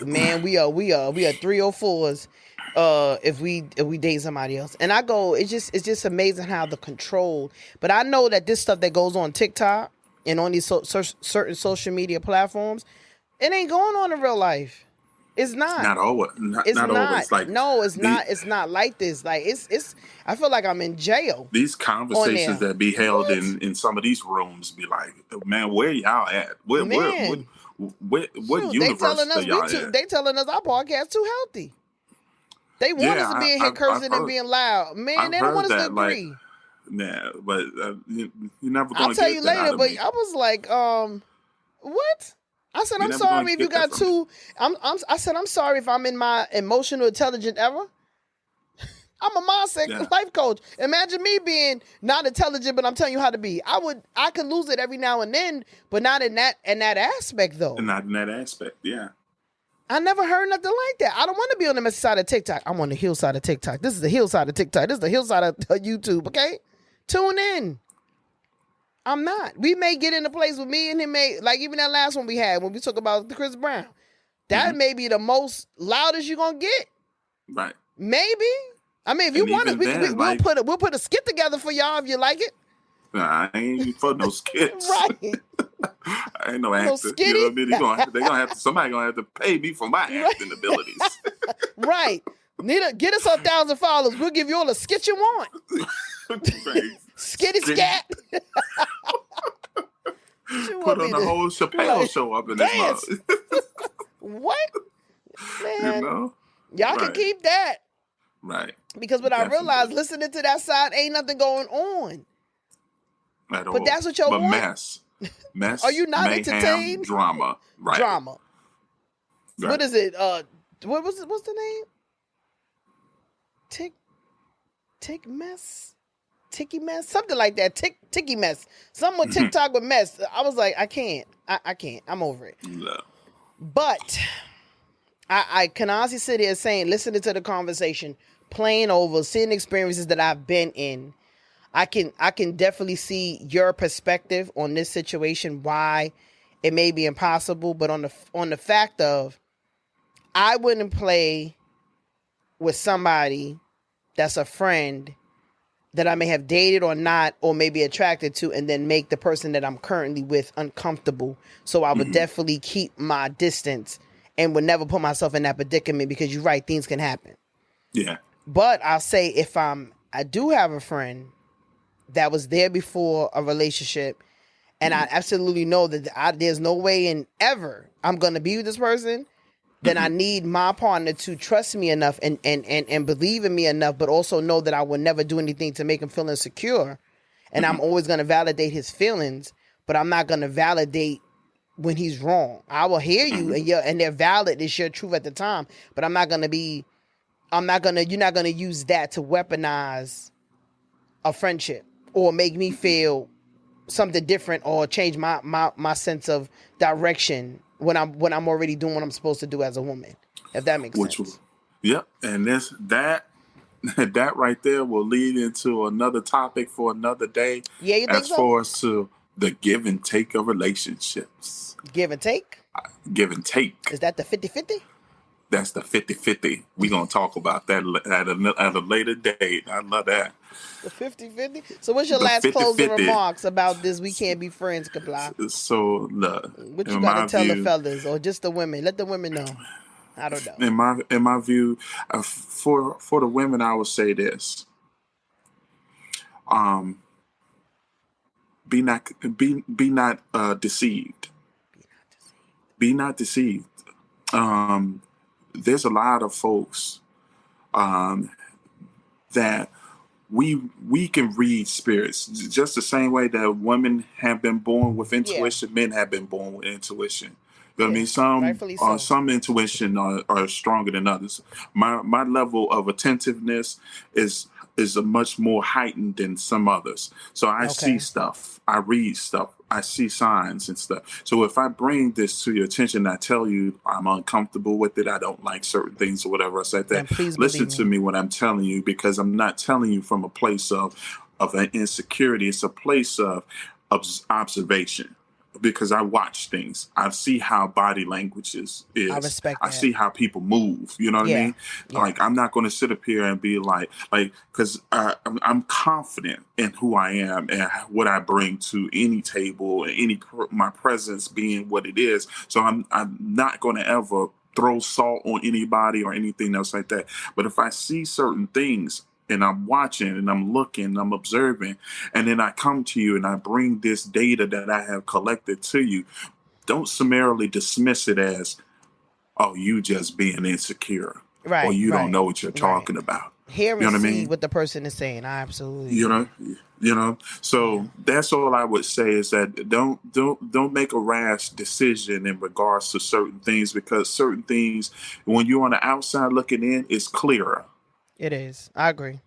man, we are 304s. If we date somebody else, and I go, it's just amazing how the control. But I know that this stuff that goes on TikTok and on these certain social media platforms, it ain't going on in real life. It's not. It's not always. It's not. Always. Like, no, it's not. It's not like this. Like, it's. I feel like I'm in jail. These conversations that be held in some of these rooms be like, man, where y'all at? What universe are y'all at? They telling us our podcast too healthy. They want us to be in here cursing and being loud. Man, they don't want us to agree. Nah, but you're never going to get that. I'll tell you later, but I was like, what? I said, I'm sorry if you got two. I said, I'm sorry if I'm in my emotional intelligent era. I'm a mindset life coach. Imagine me being not intelligent, but I'm telling you how to be. I could lose it every now and then, but not in that aspect though. Not in that aspect, yeah. I never heard nothing like that. I don't want to be on the messy side of TikTok. I'm on the hill side of TikTok. This is the hill side of TikTok. This is the hill side of YouTube. Okay, tune in. I'm not. We may get in a place with me and him. Like even that last one we had when we talk about the Chris Brown. That may be the most loudest you're gonna get. Right. Maybe. I mean, if you want it, we'll put a skit together for y'all if you like it. Nah, I ain't for no skits. Right. I ain't no actor. You know what I mean? They gonna have to. Somebody gonna have to pay me for my acting abilities. Right. Get us 1,000 followers. We'll give you all the skit you want. Skitty scat. Put on the whole Chappelle show up in this month. What? Man. You know? Y'all can keep that. Right. Because what I realized, listening to that side, ain't nothing going on. At all. But that's what y'all want. Mess. Are you not mayhem, entertained? Drama. Right. Drama. Right. What is it? What's the name? Tick mess? Ticky mess? Something like that. Ticky mess. Something with TikTok with mess. I was like, I can't. I can't. I'm over it. No. But I can honestly sit here saying, listening to the conversation, playing over, seeing experiences that I've been in, I can definitely see your perspective on this situation, why it may be impossible, but on the fact of I wouldn't play with somebody that's a friend that I may have dated or not, or maybe attracted to, and then make the person that I'm currently with uncomfortable. So I would definitely keep my distance and would never put myself in that predicament, because you're right, things can happen. Yeah. But I'll say if I do have a friend that was there before a relationship, and I absolutely know that there's no way in ever I'm going to be with this person, then I need my partner to trust me enough and believe in me enough, but also know that I will never do anything to make him feel insecure. And I'm always going to validate his feelings, but I'm not going to validate when he's wrong. I will hear you, and they're valid. It's your truth at the time, but you're not gonna use that to weaponize a friendship or make me feel something different or change my sense of direction when I'm already doing what I'm supposed to do as a woman. If that makes sense. Yep. And that right there will lead into another topic for another day. Yeah, you think so? As far as to the give and take of relationships. Give and take? Give and take. Is that the 50-50? That's the 50-50. We're going to talk about that at a later date. I love that. The 50-50? So what's your last closing remarks about this We Can't Be Friends, Comply? So, look. What you got to tell the fellas or just the women? Let the women know. I don't know. In my view, for the women, I would say this. Be not deceived. Be not deceived. There's a lot of folks that we can read spirits just the same way that women have been born with intuition, men have been born with intuition. You know what I mean? Some intuition are stronger than others. My level of attentiveness is a much more heightened than some others. So I see stuff, I read stuff, I see signs and stuff. So if I bring this to your attention, I tell you I'm uncomfortable with it, I don't like certain things or whatever else like that, listen to me when I'm telling you, because I'm not telling you from a place of an insecurity. It's a place of observation. Because I watch things, I see how body language is. I respect that. I see how people move. You know what I mean? Yeah. Like I'm not going to sit up here and be like, because I'm confident in who I am and what I bring to any table, and my presence being what it is. So I'm not going to ever throw salt on anybody or anything else like that. But if I see certain things, and I'm watching and I'm looking, I'm observing, and then I come to you and I bring this data that I have collected to you, don't summarily dismiss it as, oh, you just being insecure. Right. Or you don't know what you're talking about. Hear and see what the person is saying. I absolutely. You know. So that's all I would say is that don't make a rash decision in regards to certain things, because certain things, when you're on the outside looking in, it's clearer. It is. I agree.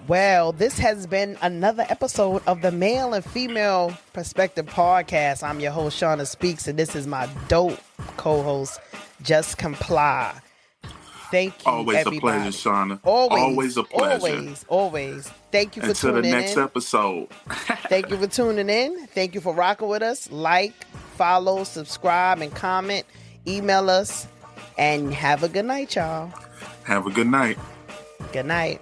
Well, this has been another episode of the Male and Female Perspective Podcast. I'm your host, Shawna Speaks, and this is my dope co-host, Just Comply. Thank you, always everybody. A pleasure, Shawna. Always a pleasure. Always. Thank you for tuning in. Until the next episode. Thank you for tuning in. Thank you for rocking with us. Like, follow, subscribe, and comment. Email us, and have a good night, y'all. Have a good night. Good night.